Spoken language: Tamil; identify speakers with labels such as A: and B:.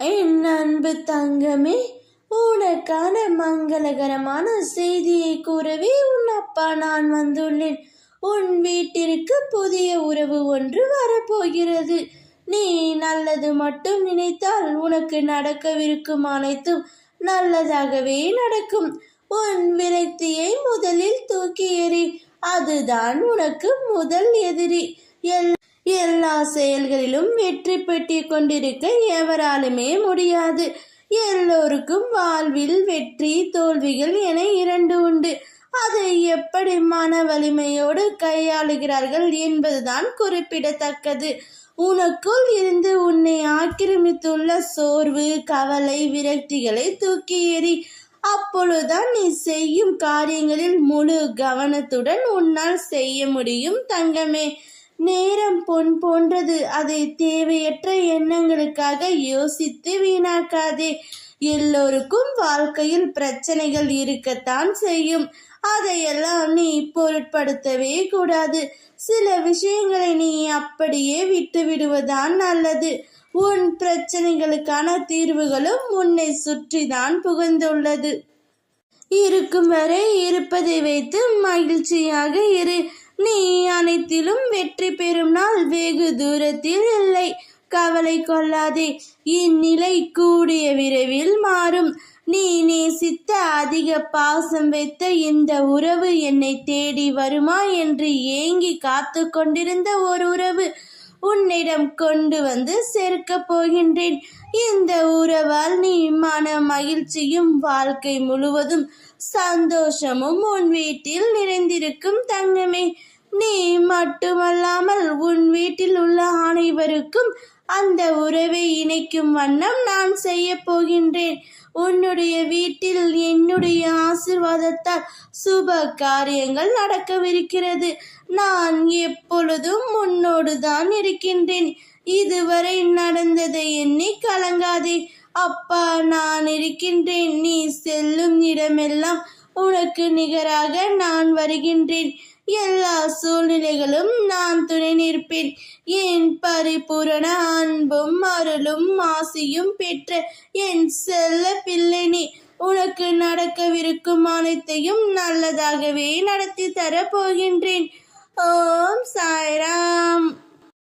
A: என் அன்பு தங்கமே, உனக்கான மங்களகரமான செய்தியை கூறவே உன் அப்பா நான் வந்துள்ளேன். உன் வீட்டிற்கு புதிய உறவு ஒன்று வரப்போகிறது. நீ நல்லது மட்டும் நினைத்தால் உனக்கு நடக்கவிருக்கும் அனைத்தும் நல்லதாகவே நடக்கும். உன் விரக்தியை முதலில் தூக்கி எறி. அதுதான் உனக்கு முதல் எதிரி. எல்லா செயல்களிலும் வெற்றி பெற்று கொண்டிருக்க எவராலுமே முடியாது. எல்லோருக்கும் வாழ்வில் வெற்றி தோல்விகள் என இரண்டு உண்டு. அதை எப்படி மன வலிமையோடு கையாளுகிறார்கள் என்பதுதான் குறிப்பிடத்தக்கது. உனக்குள் இருந்து உன்னை ஆக்கிரமித்துள்ள சோர்வு, கவலை, விரக்திகளை தூக்கி எறி. அப்பொழுதுதான் நீ செய்யும் காரியங்களில் முழு கவனத்துடன் உன்னால் செய்ய முடியும் தங்கமே. நேரம் பொன் போன்றது. அதை தேவையற்ற எண்ணங்களுக்காக யோசித்து வீணாக்காதே. எல்லோருக்கும் வாழ்க்கையில் பிரச்சனைகள் இருக்கத்தான் செய்யும். அதையெல்லாம் நீ பொருட்படுத்தவே கூடாது. சில விஷயங்களை நீ அப்படியே விட்டு விடுவதுதான் நல்லது. உன் பிரச்சனைகளுக்கான தீர்வுகளும் உன்னை சுற்றிதான் புகுந்துள்ளது. இருக்கும் வரை இருப்பதை வைத்து மகிழ்ச்சியாக இரு. நீ அனைத்திலும் வெற்றி பெறும் நாள் வெகு தூரத்தில் இல்லை. கவலை கொள்ளாதே. இந்நிலை கூடிய விரைவில் மாறும். நீ நேசித்த, அதிக பாசம் வைத்த இந்த உறவு என்னை தேடி வருமா என்று ஏங்கி காத்து கொண்டிருந்த ஒரு உறவு உன்னிடம் கொண்டு வந்து சேர்க்கப் போகின்றேன். இந்த உறவால் நீ மன மகிழ்ச்சியும் வாழ்க்கை முழுவதும் சந்தோஷமும் உன் வீட்டில் நிறைந்திருக்கும் தங்கமே. நீ மட்டுமல்லாமல் உன் வீட்டில் உள்ள அனைவருக்கும் அந்த உறவை இணைக்கும் வண்ணம் நான் செய்ய போகின்றேன். உன்னுடைய வீட்டில் என்னுடைய ஆசீர்வாதத்தால் சுப காரியங்கள் நடக்கவிருக்கிறது. நான் எப்பொழுதும் உன்னோடு தான் இருக்கின்றேன். இதுவரை நடந்ததை எண்ணி கலங்காதே. அப்பா நான் இருக்கின்றேன். நீ செல்லும் இடமெல்லாம் உனக்கு நிகராக நான் வருகின்றேன். எல்லா சூழ்நிலைகளும் நான் துணை நிற்பேன். என் பரிபூரண அன்பும் அருளும் ஆசியும் பெற்ற என் செல்ல பிள்ளை நீ. உனக்கு நடக்கவிருக்கும் அனைத்தையும் நல்லதாகவே நடத்தி தர போகின்றேன். ஓம் சாய்ராம்.